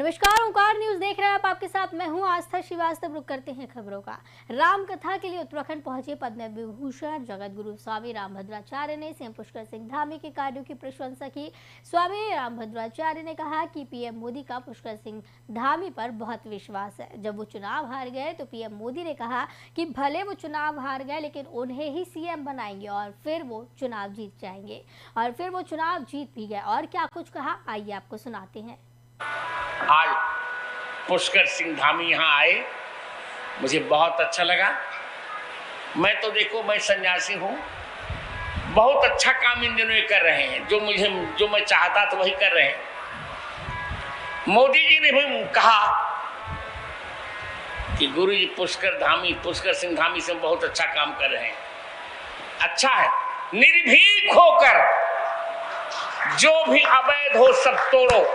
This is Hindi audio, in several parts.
नमस्कार, ओंकार न्यूज देख रहे हैं आप। आपके साथ मैं हूं आस्था श्रीवास्तव। रुक करते हैं खबरों का। राम कथा के लिए उत्तराखंड पहुंचे पद्म विभूषण जगत गुरु स्वामी रामभद्राचार्य ने सीएम पुष्कर सिंह धामी के कार्यों की प्रशंसा की। स्वामी रामभद्राचार्य ने कहा कि पीएम मोदी का पुष्कर सिंह धामी पर बहुत विश्वास है। जब वो चुनाव हार गए तो पीएम मोदी ने कहा कि भले वो चुनाव हार गए लेकिन उन्हें ही सीएम बनाएंगे और फिर वो चुनाव जीत जाएंगे। और फिर वो चुनाव जीत भी गए। और क्या कुछ कहा, आइए आपको सुनाते हैं। आज पुष्कर सिंह धामी यहाँ आए, मुझे बहुत अच्छा लगा। मैं तो देखो, मैं सन्यासी हूँ, बहुत अच्छा काम इन दिनों कर रहे हैं। जो मैं चाहता था वही कर रहे हैं। मोदी जी ने भी कहा कि गुरु जी पुष्कर सिंह धामी से बहुत अच्छा काम कर रहे हैं। अच्छा है, निर्भीक होकर जो भी अवैध हो सब तोड़ो,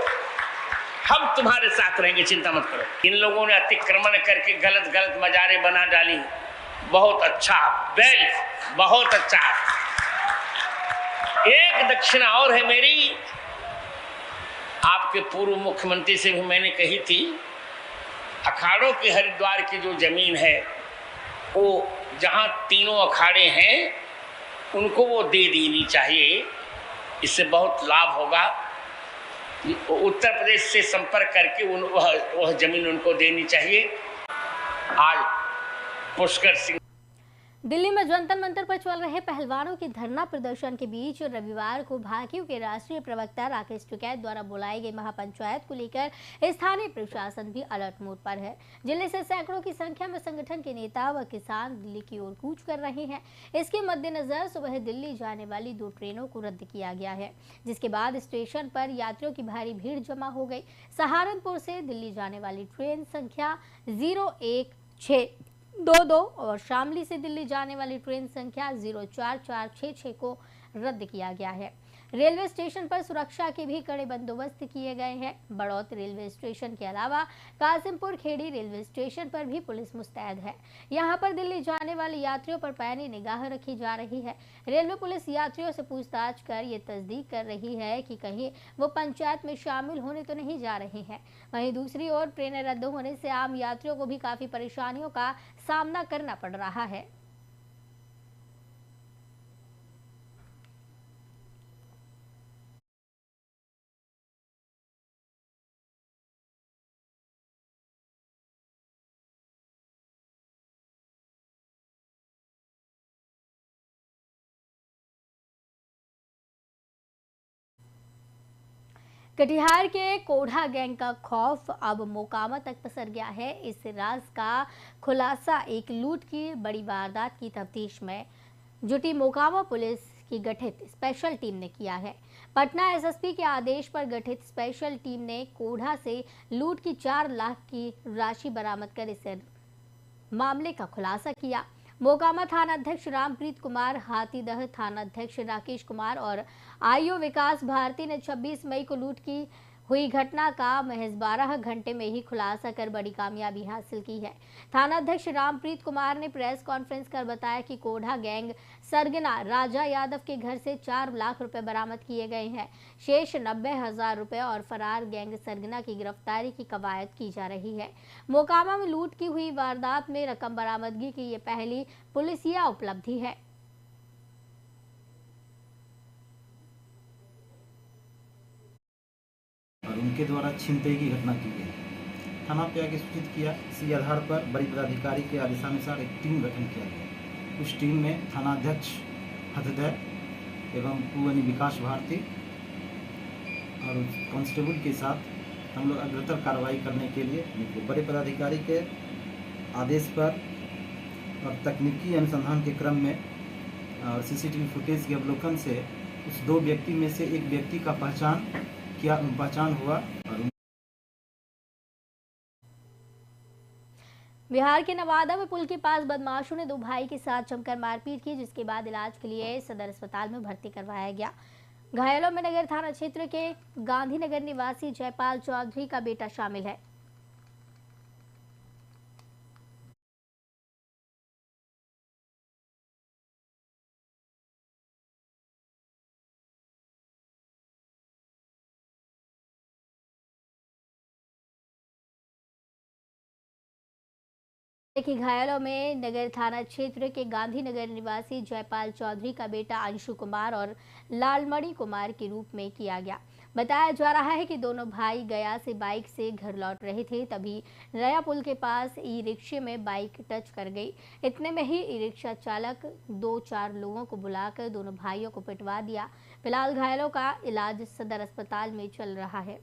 हम तुम्हारे साथ रहेंगे, चिंता मत करो। इन लोगों ने अतिक्रमण करके गलत मजारे बना डाली, बहुत अच्छा, बहुत अच्छा। एक दक्षिणा और है मेरी, आपके पूर्व मुख्यमंत्री से भी मैंने कही थी, अखाड़ों के हरिद्वार की जो जमीन है वो जहां तीनों अखाड़े हैं उनको वो दे देनी चाहिए, इससे बहुत लाभ होगा। उत्तर प्रदेश से संपर्क करके वह जमीन उनको देनी चाहिए। आज पुष्कर सिंह दिल्ली में जंतर मंतर पर चल रहे पहलवानों के धरना प्रदर्शन के बीच रविवार को भाकियू के राष्ट्रीय प्रवक्ता राकेश टिकैत द्वारा बुलाई गई महापंचायत को लेकर स्थानीय प्रशासन भी अलर्ट मोड पर है। जिले से सैकड़ों की संख्या में संगठन के नेता व किसान दिल्ली की ओर कूच कर रहे हैं। इसके मद्देनजर सुबह दिल्ली जाने वाली 2 ट्रेनों को रद्द किया गया है, जिसके बाद स्टेशन पर यात्रियों की भारी भीड़ जमा हो गई। सहारनपुर से दिल्ली जाने वाली ट्रेन संख्या 01622 और शामली से दिल्ली जाने वाली ट्रेन संख्या 04466 को रद्द किया गया है। रेलवे स्टेशन पर सुरक्षा के भी कड़े बंदोबस्त किए गए हैं। बड़ौत रेलवे स्टेशन के अलावा कासिमपुर खेड़ी रेलवे स्टेशन पर भी पुलिस मुस्तैद है। यहां पर दिल्ली जाने वाले यात्रियों पर पैनी निगाह रखी जा रही है। रेलवे पुलिस यात्रियों से पूछताछ कर ये तस्दीक कर रही है कि कहीं वो पंचायत में शामिल होने तो नहीं जा रहे हैं। वहीं दूसरी ओर ट्रेनें रद्द होने से आम यात्रियों को भी काफी परेशानियों का सामना करना पड़ रहा है। कटिहार के कोढ़ा गैंग का खौफ अब मोकामा तक पसर गया है। इस राज का खुलासा एक लूट की बड़ी वारदात की तफ्तीश में जुटी मोकामा पुलिस की गठित स्पेशल टीम ने किया है। पटना एसएसपी के आदेश पर गठित स्पेशल टीम ने कोढ़ा से लूट की 4 लाख की राशि बरामद कर इस मामले का खुलासा किया। मोकामा थानाध्यक्ष रामप्रीत कुमार, हाथीदह थानाध्यक्ष राकेश कुमार और आईओ विकास भारती ने 26 मई को लूट की हुई घटना का महज 12 घंटे में ही खुलासा कर बड़ी कामयाबी हासिल की है। थानाध्यक्ष रामप्रीत कुमार ने प्रेस कॉन्फ्रेंस कर बताया कि कोढ़ा गैंग सरगना राजा यादव के घर से 4 लाख रुपए बरामद किए गए हैं। शेष 90,000 रुपए और फरार गैंग सरगना की गिरफ्तारी की कवायद की जा रही है। मोकामा में लूट की हुई वारदात में रकम बरामदगी की ये पहली पुलिसिया उपलब्धि है। और उनके द्वारा छीनते की घटना की गई। थाना पे आगे सूचित किया। इसी आधार पर बड़ी पदाधिकारी के आदेशानुसार एक टीम गठन किया गया। उस टीम में थानाध्यक्ष हथदय एवं पूर्व विकास भारती और कांस्टेबल के साथ हम लोग अग्रतर कार्रवाई करने के लिए निकले। बड़े पदाधिकारी के आदेश पर और तकनीकी अनुसंधान के क्रम में और सीसीटीवी फुटेज के अवलोकन से उस 2 व्यक्ति में से एक व्यक्ति का पहचान हुआ। और बिहार के नवादा में पुल के पास बदमाशों ने 2 भाई के साथ जमकर मारपीट की, जिसके बाद इलाज के लिए सदर अस्पताल में भर्ती करवाया गया। घायलों में नगर थाना क्षेत्र के गांधीनगर निवासी जयपाल चौधरी का बेटा शामिल है। कि घायलों में नगर थाना क्षेत्र के गांधीनगर निवासी जयपाल चौधरी का बेटा अंशु कुमार और लालमणि कुमार के रूप में किया गया। बताया जा रहा है कि दोनों भाई गया से बाइक से घर लौट रहे थे, तभी नया पुल के पास ई रिक्शे में बाइक टच कर गई। इतने में ही ई रिक्शा चालक 2-4 लोगों को बुलाकर दोनों भाइयों को पिटवा दिया। फिलहाल घायलों का इलाज सदर अस्पताल में चल रहा है।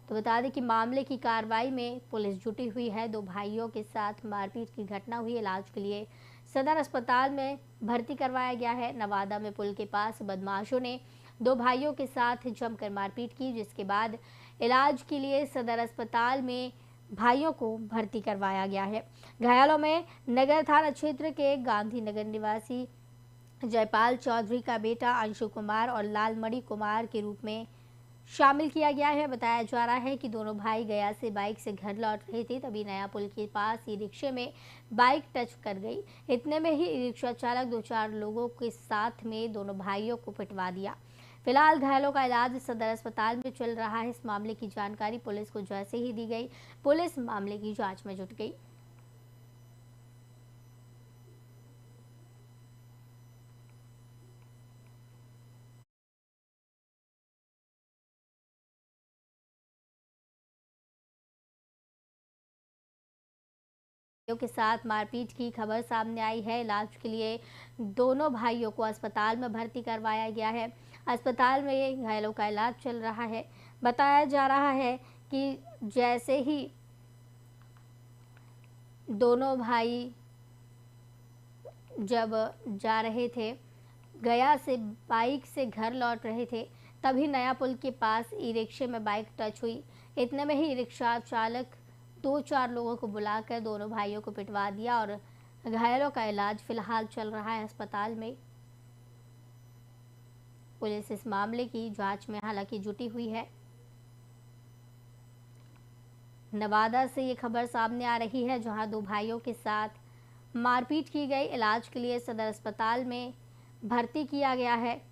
तो बता दें कि मामले की कार्रवाई में पुलिस जुटी हुई है। दो भाइयों के साथ मारपीट की घटना हुई। इलाज के लिए सदर अस्पताल में भर्ती करवाया गया है। नवादा में पुल के पास बदमाशों ने दो भाइयों के साथ जमकर मारपीट की, जिसके बाद इलाज के लिए सदर अस्पताल में भाइयों को भर्ती करवाया गया है। घायलों में नगर थाना क्षेत्र के गांधीनगर निवासी जयपाल चौधरी का बेटा अंशु कुमार और लालमणि कुमार के रूप में शामिल किया गया है। बताया जा रहा है कि दोनों भाई गया से बाइक से घर लौट रहे थे, तभी नया पुल के पास ई रिक्शे में बाइक टच कर गई। इतने में ही ई रिक्शा चालक 2-4 लोगों के साथ में दोनों भाइयों को पिटवा दिया। फिलहाल घायलों का इलाज सदर अस्पताल में चल रहा है। इस मामले की जानकारी पुलिस को जैसे ही दी गई, पुलिस मामले की जांच में जुट गई। के साथ मारपीट की खबर सामने आई है। इलाज के लिए दोनों भाइयों को अस्पताल में भर्ती करवाया गया है। अस्पताल में घायलों का इलाज चल रहा है। बताया जा रहा है कि जैसे ही दोनों भाई जब जा रहे थे, गया से बाइक से घर लौट रहे थे, तभी नया पुल के पास ई रिक्शे में बाइक टच हुई। इतने में ही रिक्शा चालक 2-4 लोगों को बुलाकर दोनों भाइयों को पिटवा दिया और घायलों का इलाज फिलहाल चल रहा है अस्पताल में। पुलिस इस मामले की जांच में हालांकि जुटी हुई है। नवादा से ये खबर सामने आ रही है, जहां दो भाइयों के साथ मारपीट की गई। इलाज के लिए सदर अस्पताल में भर्ती किया गया है।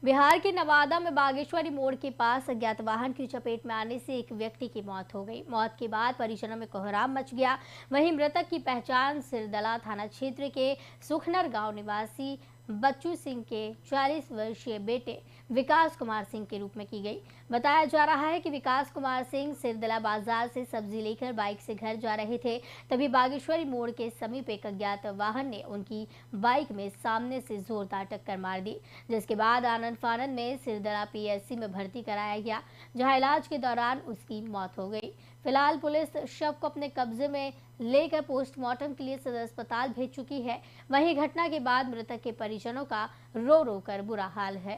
बिहार के नवादा में बागेश्वरी मोड़ के पास अज्ञात वाहन की चपेट में आने से एक व्यक्ति की मौत हो गई। मौत के बाद परिजनों में कोहराम मच गया। वहीं मृतक की पहचान सिरदला थाना क्षेत्र के सुखनर गांव निवासी बच्चू सिंह के 40 वर्षीय बेटे विकास कुमार सिंह के रूप में की गई। बताया जा रहा है कि विकास कुमार सिंह सिरदला बाजार से सब्जी लेकर बाइक से घर जा रहे थे, तभी बागेश्वरी मोड़ के समीप एक अज्ञात वाहन ने उनकी बाइक में सामने से जोरदार टक्कर मार दी, जिसके बाद आनंद फानन में सिरदला पीएससी में भर्ती कराया गया, जहां इलाज के दौरान उसकी मौत हो गई। फिलहाल पुलिस शव को अपने कब्जे में लेकर पोस्टमार्टम के लिए सदर अस्पताल भेज चुकी है। वहीं घटना के बाद मृतक के परिजनों का रो रो कर बुरा हाल है।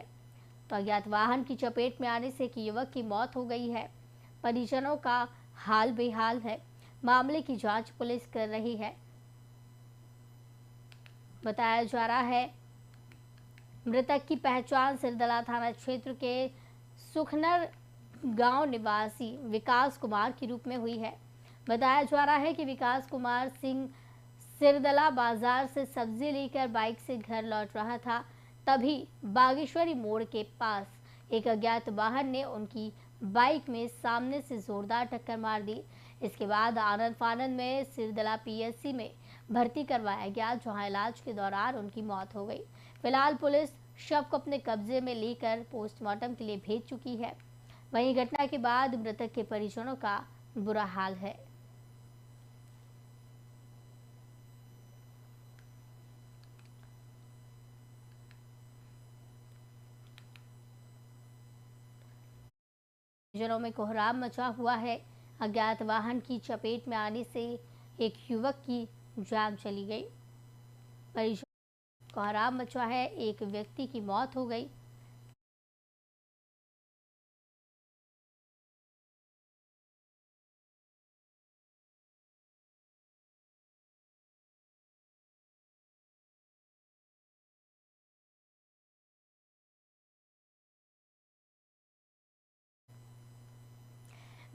तो अज्ञात वाहन की चपेट में आने से एक युवक की मौत हो गई है। परिजनों का हाल बेहाल है। मामले की जांच पुलिस कर रही है। बताया जा रहा है मृतक की पहचान सिरदला थाना क्षेत्र के सुखनर गांव निवासी विकास कुमार के रूप में हुई है। बताया जा रहा है कि विकास कुमार सिंह सिरदला बाजार से सब्जी लेकर बाइक से घर लौट रहा था, तभी बागेश्वरी मोड़ के पास एक अज्ञात वाहन ने उनकी बाइक में सामने से जोरदार टक्कर मार दी। इसके बाद आनंद फानन में सिरदला पीएससी में भर्ती करवाया गया, जहां इलाज के दौरान उनकी मौत हो गई। फिलहाल पुलिस शव को अपने कब्जे में लेकर पोस्टमार्टम के लिए भेज चुकी है। वहीं घटना के बाद मृतक के परिजनों का बुरा हाल है। परिजनों में कोहराम मचा हुआ है। अज्ञात वाहन की चपेट में आने से एक युवक की जान चली गई। परिजनों कोहराम मचा है, एक व्यक्ति की मौत हो गई।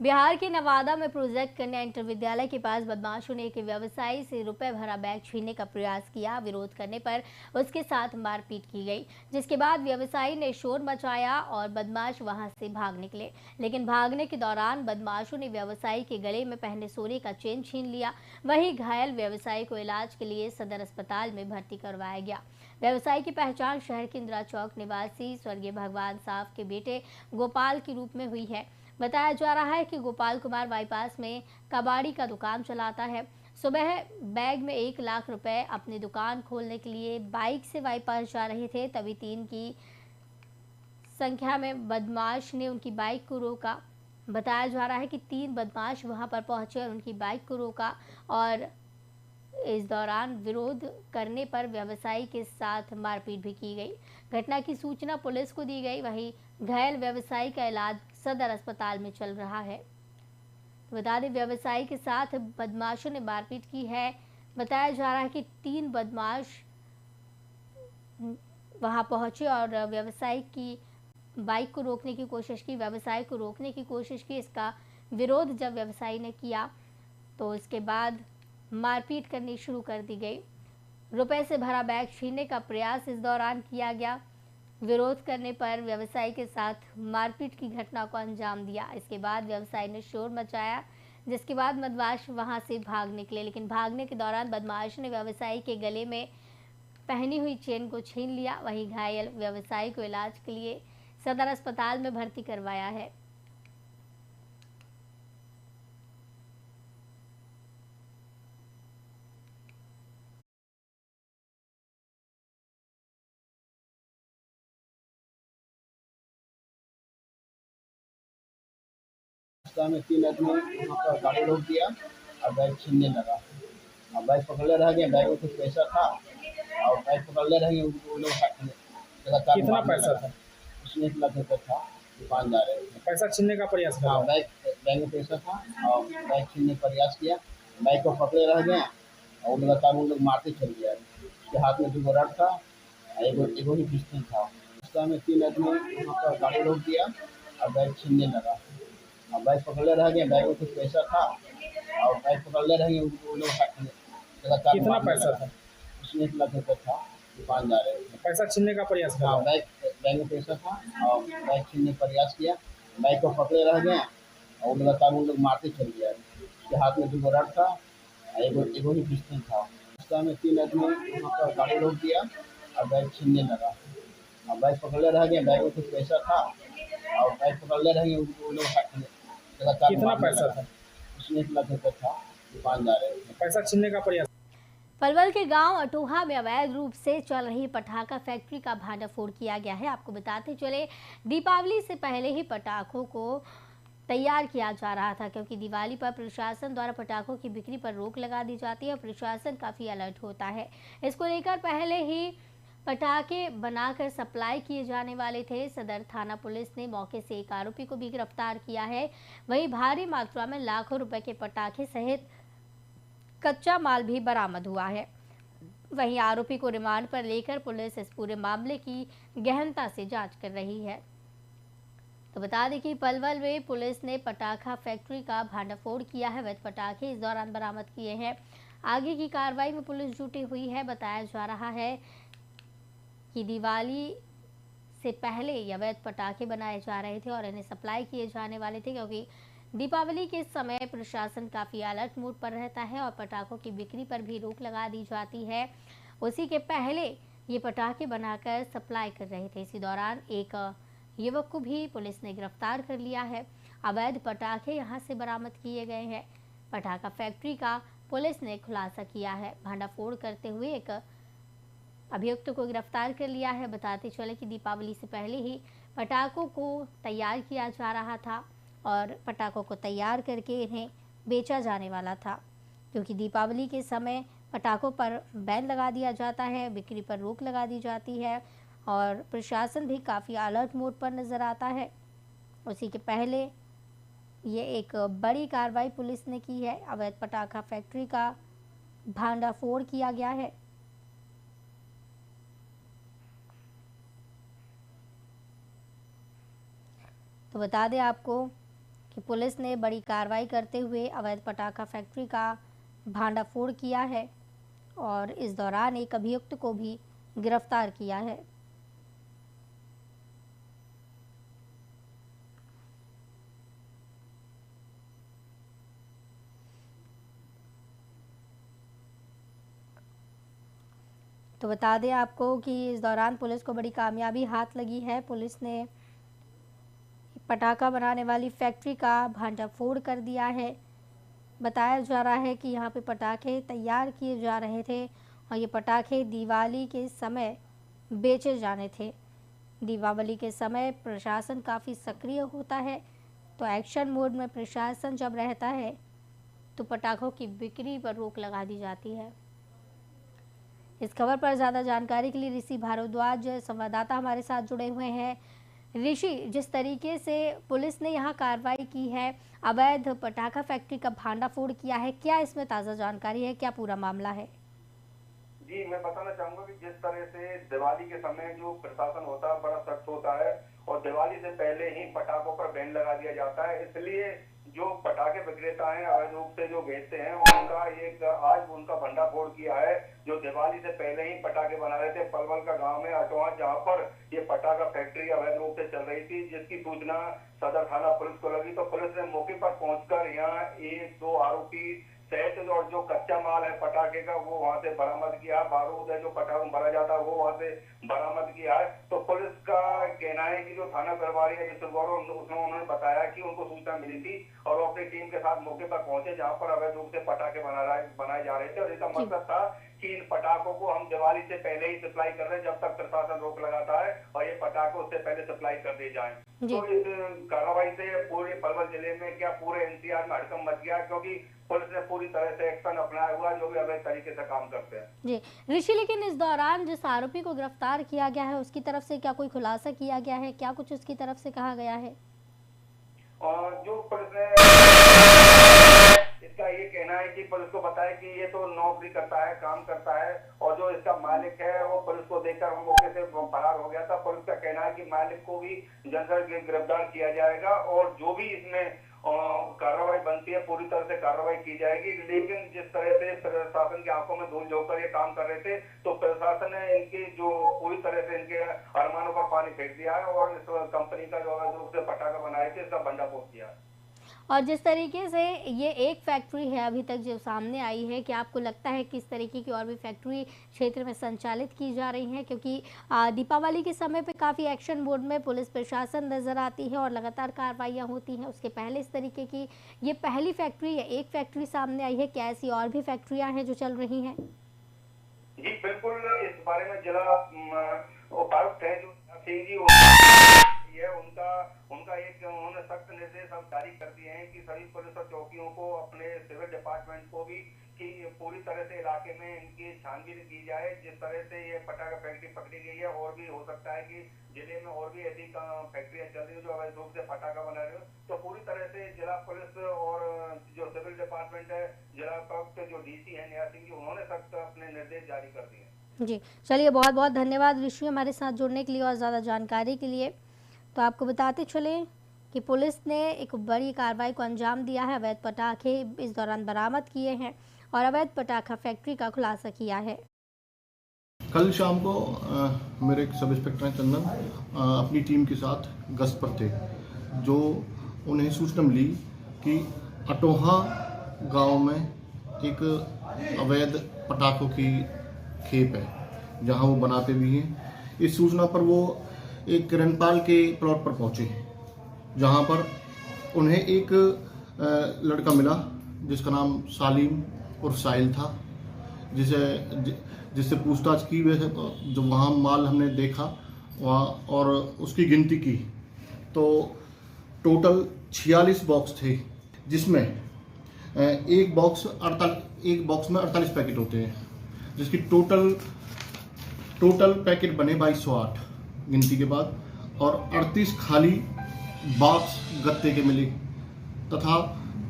बिहार के नवादा में प्रोजेक्ट कन्या इंटर विद्यालय के पास बदमाशों ने एक व्यवसायी से रुपए भरा बैग छीनने का प्रयास किया। विरोध करने पर उसके साथ मारपीट की गई, जिसके बाद व्यवसायी ने शोर मचाया और बदमाश वहां से भाग निकले। लेकिन भागने के दौरान बदमाशों ने व्यवसायी के गले में पहने सोने का चेन छीन लिया। वहीं घायल व्यवसायी को इलाज के लिए सदर अस्पताल में भर्ती करवाया गया। व्यवसायी की पहचान शहर के इंदिरा चौक निवासी स्वर्गीय भगवान साफ के बेटे गोपाल के रूप में हुई है। बताया जा रहा है कि गोपाल कुमार बाईपास में कबाड़ी का दुकान चलाता है। सुबह बैग में 1 लाख रुपए अपनी दुकान खोलने के लिए बाइक से बाईपास जा रहे थे, तभी 3 की संख्या में बदमाश ने उनकी बाइक को रोका। बताया जा रहा है कि 3 बदमाश वहां पर पहुंचे और उनकी बाइक को रोका और इस दौरान विरोध करने पर व्यवसायी के साथ मारपीट भी की गई। घटना की सूचना पुलिस को दी गई। वहीं घायल व्यवसायी का इलाज सदर अस्पताल में चल रहा है। तो बता दें, व्यवसायी के साथ बदमाशों ने मारपीट की है। बताया जा रहा है कि 3 बदमाश वहां पहुंचे और व्यवसायी की बाइक को रोकने की कोशिश की, व्यवसायी को रोकने की कोशिश की। इसका विरोध जब व्यवसायी ने किया तो इसके बाद मारपीट करनी शुरू कर दी गई। रुपए से भरा बैग छीनने का प्रयास इस दौरान किया गया। विरोध करने पर व्यवसायी के साथ मारपीट की घटना को अंजाम दिया। इसके बाद व्यवसायी ने शोर मचाया, जिसके बाद बदमाश वहां से भाग निकले। लेकिन भागने के दौरान बदमाश ने व्यवसायी के गले में पहनी हुई चेन को छीन लिया। वहीं घायल व्यवसायी को इलाज के लिए सदर अस्पताल में भर्ती करवाया है। रास्ता में 3 आदमी वहाँ पर गाड़ी रोक दिया और बैग छीनने लगा और बैग पकड़े रह गए। बैग में कुछ पैसा था और बैग पकड़े रह गए। वो लोग लगातार कितना पैसा था? उसमें 1 लाख रुपये था। दुकान जा रहे थे, पैसा छीनने का प्रयास हाँ, करा। बैग में पैसा था और बैग छीनने का प्रयास किया। बैग को पकड़े रह गए और लगातार वो लोग मारते चल गया। उसके हाथ में 2 रड था, एगो ही पिस्टल था। रास्ता में 3 आदमी वहाँ पर गाड़ी रोक दिया और बैग छीनने लगा और बैग पकड़े रह गए। बैग में कुछ पैसा था और बैग पकड़े रह गए। वो लोग लगातार कितना पैसा था? उसमें 1 लाख रुपये था। दुकान जा रहे थे, पैसा छीनने का प्रयास हाँ, करा। बैग में पैसा था और बैग छीनने का प्रयास किया। बैग को पकड़े रह गए और लगातार वो लोग मारते चल गया। उसके हाथ में 2 रड था, एगो ही पिस्टल था। रास्ता में 3 आदमी वहाँ पर गाड़ी रोक दिया और बैग छीनने लगा और बैग पकड़े रह गए। बैग में कुछ पैसा था और बैग पकड़े रह गए। वो लोग लगातार कितना पैसा था? उसमें 1 लाख रुपये था। दुकान जा रहे थे, पैसा छीनने का प्रयास। पलवल के गांव अटोहा में अवैध रूप से चल रही पटाखा फैक्ट्री का भांडाफोड़ किया गया है। आपको बताते चले, दीपावली से पहले ही पटाखों को तैयार किया जा रहा था, क्योंकि दिवाली पर प्रशासन द्वारा पटाखों की बिक्री पर रोक लगा दी जाती है। प्रशासन काफ़ी अलर्ट होता है। इसको लेकर पहले ही पटाखे बनाकर सप्लाई किए जाने वाले थे। सदर थाना पुलिस ने मौके से एक आरोपी को भी गिरफ्तार किया है। वहीं भारी मात्रा में लाखों रुपए के पटाखे सहित कच्चा माल भी बरामद हुआ है। वहीं आरोपी को रिमांड पर लेकर पुलिस इस पूरे मामले की गहनता से जांच कर रही है। तो बता दें कि पलवल में पुलिस ने पटाखा फैक्ट्री का भांडाफोड़ किया है। वैध पटाखे इस दौरान बरामद किए हैं। आगे की कार्रवाई में पुलिस जुटी हुई है। बताया जा रहा है कि दिवाली से पहले ये अवैध पटाखे बनाए जा रहे थे और इन्हें सप्लाई किए जाने वाले थे, क्योंकि दीपावली के समय प्रशासन काफ़ी अलर्ट मोड पर रहता है और पटाखों की बिक्री पर भी रोक लगा दी जाती है। उसी के पहले ये पटाखे बनाकर सप्लाई कर रहे थे। इसी दौरान एक युवक को भी पुलिस ने गिरफ्तार कर लिया है। अवैध पटाखे यहां से बरामद किए गए हैं। पटाखा फैक्ट्री का पुलिस ने खुलासा किया है। भांडाफोड़ करते हुए एक अभियुक्त को गिरफ्तार कर लिया है। बताते चले कि दीपावली से पहले ही पटाखों को तैयार किया जा रहा था और पटाखों को तैयार करके इन्हें बेचा जाने वाला था, क्योंकि दीपावली के समय पटाखों पर बैन लगा दिया जाता है, बिक्री पर रोक लगा दी जाती है और प्रशासन भी काफ़ी अलर्ट मोड पर नज़र आता है। उसी के पहले ये एक बड़ी कार्रवाई पुलिस ने की है। अवैध पटाखा फैक्ट्री का भांडाफोड़ किया गया है। तो बता दें आपको कि पुलिस ने बड़ी कार्रवाई करते हुए अवैध पटाखा फैक्ट्री का भांडाफोड़ किया है और इस दौरान एक अभियुक्त को भी गिरफ्तार किया है। तो बता दें आपको कि इस दौरान पुलिस को बड़ी कामयाबी हाथ लगी है। पुलिस ने पटाखा बनाने वाली फैक्ट्री का भांडाफोड़ कर दिया है। बताया जा रहा है कि यहाँ पे पटाखे तैयार किए जा रहे थे और ये पटाखे दिवाली के समय बेचे जाने थे। दीपावली के समय प्रशासन काफ़ी सक्रिय होता है, तो एक्शन मोड में प्रशासन जब रहता है तो पटाखों की बिक्री पर रोक लगा दी जाती है। इस खबर पर ज़्यादा जानकारी के लिए ऋषि भारद्वाज संवाददाता हमारे साथ जुड़े हुए हैं। ऋषि, जिस तरीके से पुलिस ने यहाँ कार्रवाई की है, अवैध पटाखा फैक्ट्री का भांडाफोड़ किया है, क्या इसमें ताज़ा जानकारी है, क्या पूरा मामला है? जी, मैं बताना चाहूंगा कि जिस तरह से दिवाली के समय जो प्रशासन होता है बड़ा सख्त होता है और दिवाली से पहले ही पटाखों पर बैन लगा दिया जाता है, इसलिए जो पटाखे विक्रेता हैं अवैध रूप से जो बेचते हैं उनका एक आज उनका भंडाफोड़ किया है। जो दिवाली से पहले ही पटाखे बना रहे थे पलवल का गांव में अटवा, जहां पर ये पटाखा फैक्ट्री अवैध रूप से चल रही थी, जिसकी सूचना सदर थाना पुलिस को लगी तो पुलिस ने मौके पर पहुंचकर यहाँ 1-2 आरोपी सहित और जो कच्चा माल है पटाखे का वो वहां से बरामद किया। बारूद है जो पटाखों भरा जाता है वो वहां से बरामद किया है। तो पुलिस का कहना है कि जो थाना प्रभारी है उन्होंने बताया कि उनको सूचना मिली थी और वो अपनी टीम के साथ मौके पर पहुंचे जहां पर अवैध रूप से पटाखे बनाए जा रहे थे और इसका मकसद था कि इन पटाखों को हम दिवाली से पहले ही सप्लाई कर रहे हैं जब तक प्रशासन रोक लगाता है और ये पटाखे उससे पहले सप्लाई कर दिए जाएं। तो इस कार्रवाई से पूरे पलवल जिले में क्या पूरे एनसीआर में हड़कंप मच गया, क्योंकि पुलिस ने पूरी तरह से एक्शन अपनाया हुआ जो भी अवैध तरीके से काम करते हैं। जी ऋषि, लेकिन इस दौरान जिस आरोपी को गिरफ्तार किया गया है उसकी तरफ से क्या कोई खुलासा किया गया है, क्या कुछ उसकी तरफ से कहा गया है? और जो पुलिस ने इसका ये कहना है कि पुलिस को बताया कि ये तो नौकरी करता है, काम करता है और जो इसका मालिक है वो पुलिस को देखकर मौके से फरार हो गया था। पुलिस का कहना है कि मालिक को भी जल्द गिरफ्तार किया जाएगा और जो भी इसमें कार्रवाई बनती है पूरी तरह से कार्रवाई की जाएगी। लेकिन जिस तरह से प्रशासन की आंखों में धूल झोंककर ये काम कर रहे थे तो प्रशासन ने इनकी जो पूरी तरह से इनके अरमानों पर पानी फेंक दिया है और इस कंपनी का जो रूप से पटाखा बनाए थे इसका भंडाफोड़ किया है। और जिस तरीके से ये एक फैक्ट्री है अभी तक जो सामने आई है, क्या आपको लगता है कि इस तरीके की और भी फैक्ट्री क्षेत्र में संचालित की जा रही हैं? क्योंकि दीपावली के समय पे काफ़ी एक्शन मोड में पुलिस प्रशासन नज़र आती है और लगातार कार्रवाइयाँ होती हैं। उसके पहले इस तरीके की ये पहली फैक्ट्री है, एक फैक्ट्री सामने आई है, क्या ऐसी और भी फैक्ट्रियाँ हैं जो चल रही हैं? जी बिल्कुल, इस बारे में जिला उपायुक्त है जो सिंह जी उनका एक उन्होंने सख्त निर्देश अब जारी कर दिए हैं कि सभी पुलिस और चौकियों को अपने सिविल डिपार्टमेंट को भी कि पूरी तरह से इलाके में इनकी छानबीन की जाए। जिस तरह से ये पटाखा फैक्ट्री पकड़ी गई है और भी हो सकता है कि जिले में और भी ऐसी फैक्ट्रियां चल रही है जो अवैध रूप से पटाखा बना रही हो, तो पूरी तरह से जिला पुलिस और जो सिविल डिपार्टमेंट है, जिला उपायुक्त जो डीसी है निया सिंह जी, उन्होंने सख्त अपने निर्देश जारी कर दिए। जी चलिए, बहुत बहुत धन्यवाद ऋषि हमारे साथ जुड़ने के लिए और ज़्यादा जानकारी के लिए। तो आपको बताते चलें कि पुलिस ने एक बड़ी कार्रवाई को अंजाम दिया है, अवैध पटाखे इस दौरान बरामद किए हैं और अवैध पटाखा फैक्ट्री का खुलासा किया है। कल शाम को मेरे सब इंस्पेक्टर चंदन अपनी टीम के साथ गश्त पर थे, जो उन्हें सूचना मिली कि अटोहा गांव में एक अवैध पटाखों की खेप है जहां वो बनाते भी हैं। इस सूचना पर वो एक किरणपाल के प्लॉट पर पहुंचे, जहां पर उन्हें एक लड़का मिला जिसका नाम सालिम और साहिल था, जिससे पूछताछ की। वैसे जो वहाँ माल हमने देखा वहाँ और उसकी गिनती की तो टोटल 46 बॉक्स थे, जिसमें एक बॉक्स में 48 पैकेट होते हैं, जिसकी टोटल पैकेट बने 2208 गिनती के बाद, और 38 खाली बॉक्स गत्ते के मिले तथा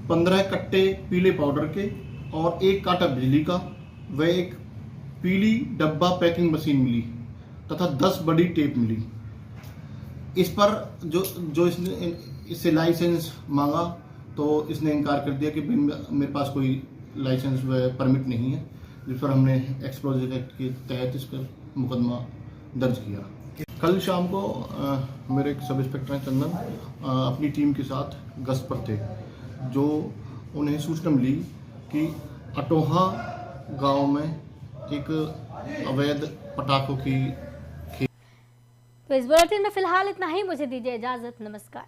15 कट्टे पीले पाउडर के और 1 कांटा बिजली का व एक पीली डब्बा पैकिंग मशीन मिली तथा 10 बड़ी टेप मिली। इस पर जो इससे लाइसेंस मांगा तो इसने इनकार कर दिया कि मेरे पास कोई लाइसेंस व परमिट नहीं है, जिस पर हमने एक्सप्लोजिव एक्ट के तहत इस पर मुकदमा दर्ज किया। कल शाम को मेरे एक सब इंस्पेक्टर चंदन अपनी टीम के साथ गश्त पर थे, जो उन्हें सूचना मिली कि अटोहा गांव में एक अवैध पटाखों की। तो इस बुलेटिन में फिलहाल इतना ही। मुझे दीजिए इजाजत। नमस्कार।